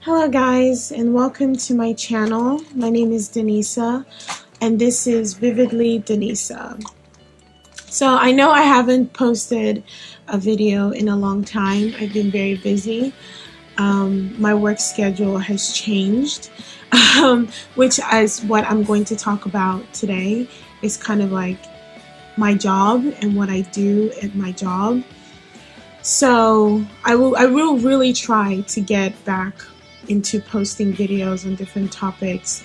Hello guys and welcome to my channel. My name is Denisa and this is Vividly Denisa. So I know I haven't posted a video in a long time. I've been very busy. My work schedule has changed, which is what I'm going to talk about today. Is kind of like my job and what I do at my job. So I will really try to get back into posting videos on different topics.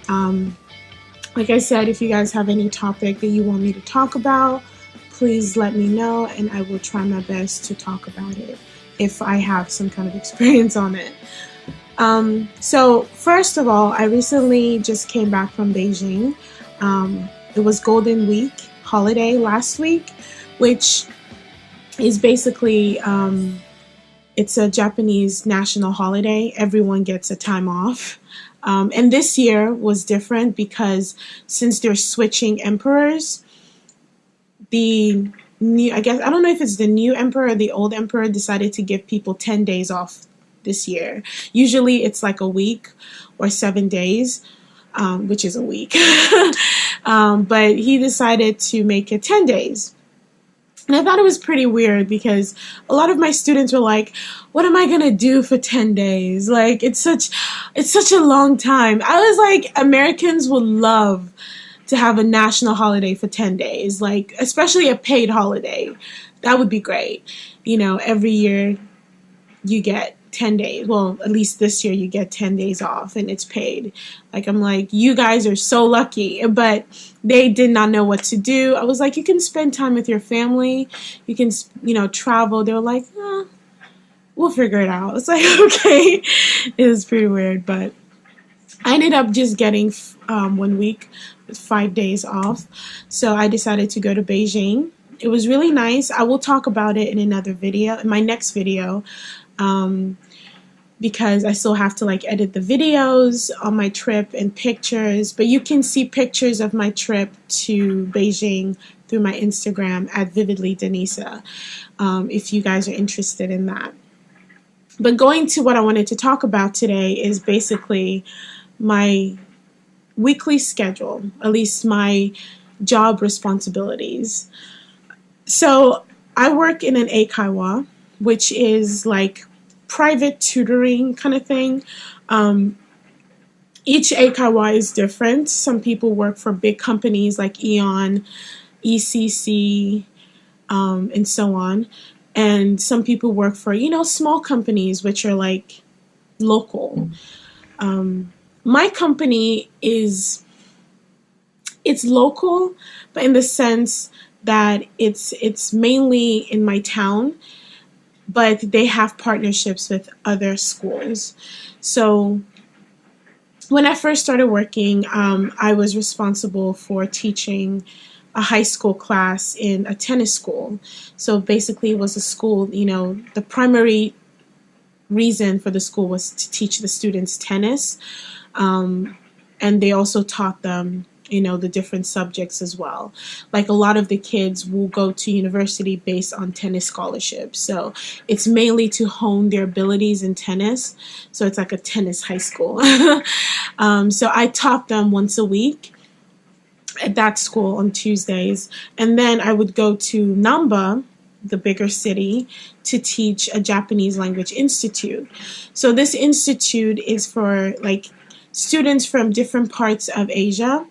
Like I said, if you guys have any topic that you want me to talk about, please let me know and I will try my best to talk about it if I have some kind of experience on it. So first of all, I recently just came back from Beijing. It was Golden Week holiday last week, which is basically it's a Japanese national holiday. Everyone gets a time off. And this year was different because since they're switching emperors, the new, I don't know if it's the new emperor or the old emperor decided to give people 10 days off this year. Usually it's like a week or 7 days, which is a week. But he decided to make it 10 days. And I thought it was pretty weird because a lot of my students were like, what am I going to do for 10 days? Like, it's such a long time. I was like, Americans would love to have a national holiday for 10 days, like, especially a paid holiday. That would be great. You know, every year you get 10 days. Well, at least this year you get 10 days off and it's paid. Like, I'm like, you guys are so lucky. But they did not know what to do. I was like, you can spend time with your family. You can, travel. They were like, we'll figure it out. It's like, okay. It was pretty weird. But I ended up just getting 1 week with 5 days off. So I decided to go to Beijing. It was really nice. I will talk about it in another video, in my next video. Because I still have to edit the videos on my trip and pictures, but you can see pictures of my trip to Beijing through my Instagram at Vividly Denisa, if you guys are interested in that. But going to what I wanted to talk about today is basically my weekly schedule, at least my job responsibilities. So I work in an eikaiwa, which is like private tutoring kind of thing. Each eikaiwa is different. Some people work for big companies like Aeon, ECC, and so on. And some people work for, small companies, which are like local. My company it's local, but in the sense that it's mainly in my town, but they have partnerships with other schools. So when I first started working, I was responsible for teaching a high school class in a tennis school. So basically it was a school, the primary reason for the school was to teach the students tennis. And they also taught them the different subjects as well. Like a lot of the kids will go to university based on tennis scholarships. So it's mainly to hone their abilities in tennis. So it's like a tennis high school. So I taught them once a week at that school on Tuesdays. And then I would go to Namba, the bigger city, to teach a Japanese language institute. So this institute is for students from different parts of Asia.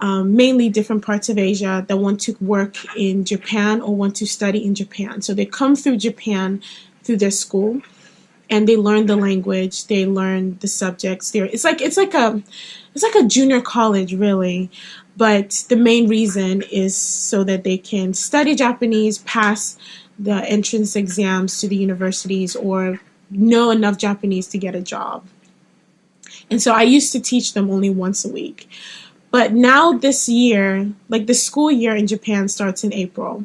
Mainly different parts of Asia that want to work in Japan or want to study in Japan. So they come through Japan through their school and they learn the language, they learn the subjects there. It's like a junior college really, but the main reason is so that they can study Japanese, pass the entrance exams to the universities, or know enough Japanese to get a job. And so I used to teach them only once a week. But now this year, the school year in Japan starts in April,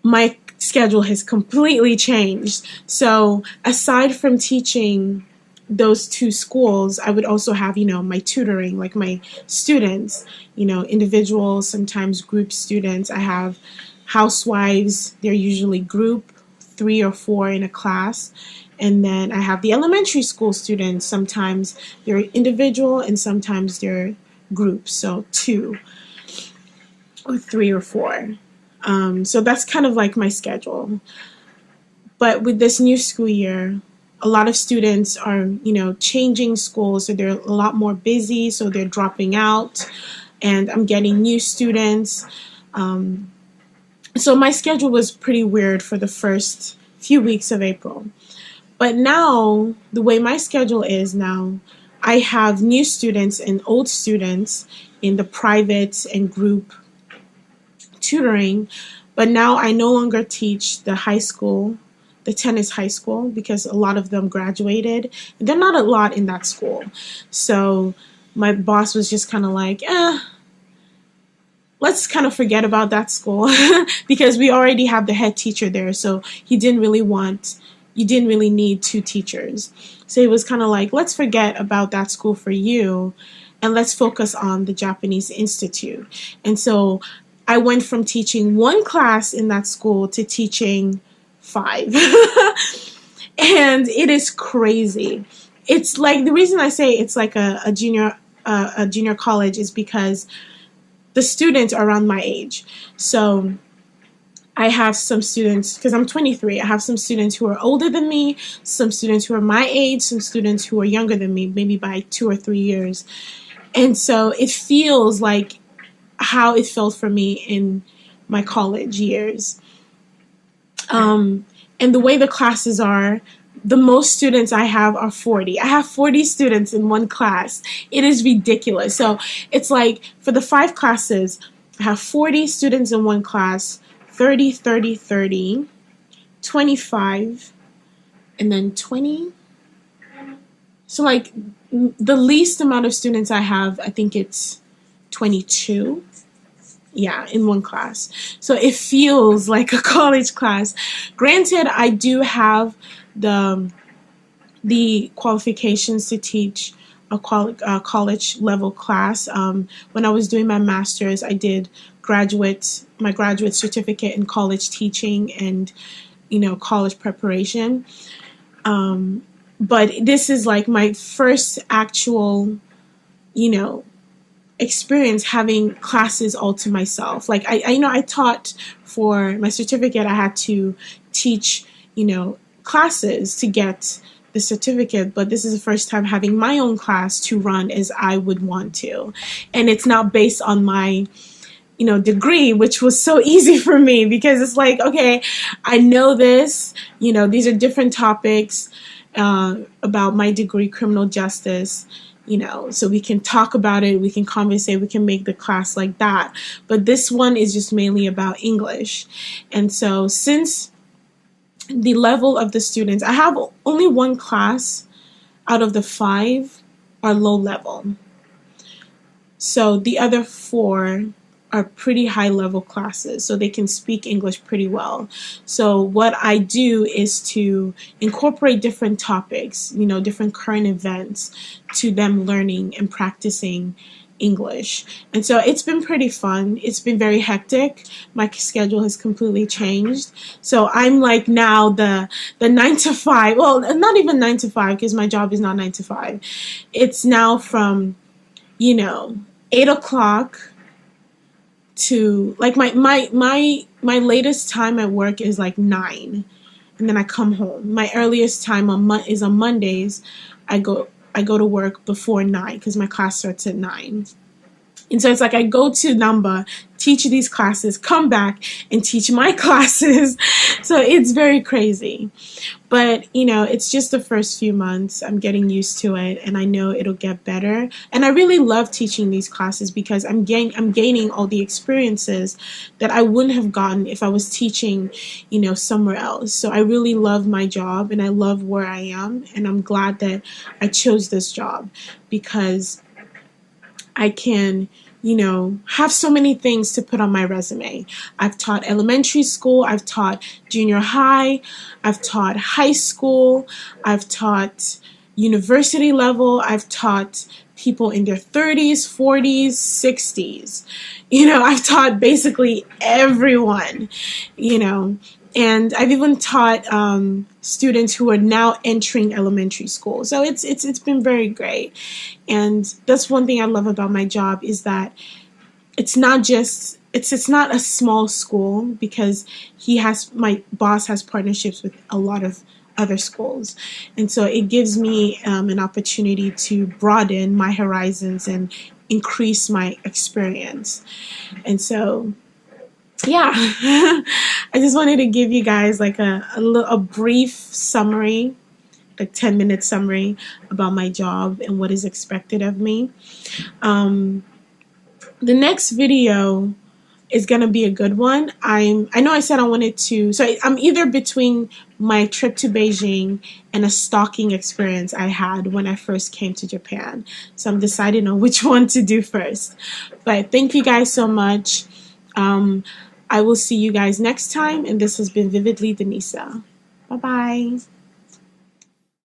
my schedule has completely changed. So aside from teaching those two schools, I would also have, my tutoring, like my students, individuals, sometimes group students. I have housewives, they're usually group 3 or 4 in a class. And then I have the elementary school students. Sometimes they're individual and sometimes they're groups. So 2 or 3 or 4. So that's kind of like my schedule. But with this new school year, a lot of students are, changing schools. So they're a lot more busy. So they're dropping out. And I'm getting new students. So my schedule was pretty weird for the first few weeks of April. But now, the way my schedule is now, I have new students and old students in the private and group tutoring. But now I no longer teach the high school, the tennis high school, because a lot of them graduated. They're not a lot in that school. So my boss was just kind of like, let's kind of forget about that school because we already have the head teacher there. So you didn't really need 2 teachers. So he was kind of like, let's forget about that school for you and let's focus on the Japanese Institute. And so I went from teaching 1 class in that school to teaching 5. And it is crazy. It's like, the reason I say it's like a junior college is because the students are around my age. So I have some students, because I'm 23, I have some students who are older than me, some students who are my age, some students who are younger than me, maybe by 2 or 3 years. And so it feels like how it felt for me in my college years. And the way the classes are, the most students I have are 40. I have 40 students in 1 class. It is ridiculous. So it's like for the 5 classes, I have 40 students in 1 class, 30, 30, 30, 25, and then 20. So like the least amount of students I have, I think it's 22. Yeah, in 1 class. So it feels like a college class. Granted, I do have the qualifications to teach a college level class. When I was doing my master's, I did my graduate certificate in college teaching and, college preparation. But this is like my first actual, experience having classes all to myself. Like I taught for my certificate, I had to teach, classes to get the certificate, but this is the first time having my own class to run as I would want to. And it's not based on my, degree, which was so easy for me because it's like, okay, I know this, these are different topics about my degree, criminal justice, so we can talk about it, we can conversate, we can make the class like that. But this one is just mainly about English. And so since the level of the students, I have only 1 class out of the 5 are low level. So the other 4 are pretty high level classes, so they can speak English pretty well. So what I do is to incorporate different topics, different current events to them learning and practicing English. And so it's been pretty fun. It's been very hectic. My schedule has completely changed. So I'm like now the 9 to 5, well, not even 9 to 5 because my job is not 9 to 5. It's now from, 8 o'clock to like my latest time at work is like 9, and then I come home. My earliest time is on Mondays. I go to work before 9 because my class starts at 9. And so it's like I go to Namba, teach these classes, come back and teach my classes. So it's very crazy. But, it's just the first few months. I'm getting used to it and I know it'll get better. And I really love teaching these classes because I'm gaining all the experiences that I wouldn't have gotten if I was teaching, somewhere else. So I really love my job and I love where I am. And I'm glad that I chose this job because I can, have so many things to put on my resume. I've taught elementary school, I've taught junior high, I've taught high school, I've taught university level, I've taught people in their 30s, 40s, 60s. I've taught basically everyone, And I've even taught students who are now entering elementary school. So it's been very great. And that's one thing I love about my job, is that it's not just it's not a small school, because my boss has partnerships with a lot of other schools, and so it gives me an opportunity to broaden my horizons and increase my experience. And so, yeah, I just wanted to give you guys like a brief summary, like 10-minute summary about my job and what is expected of me. The next video is gonna be a good one. I know I said I wanted to, so I'm either between my trip to Beijing and a stalking experience I had when I first came to Japan. So I'm deciding on which one to do first. But thank you guys so much. I will see you guys next time, and this has been Vividly Denisa. Bye bye.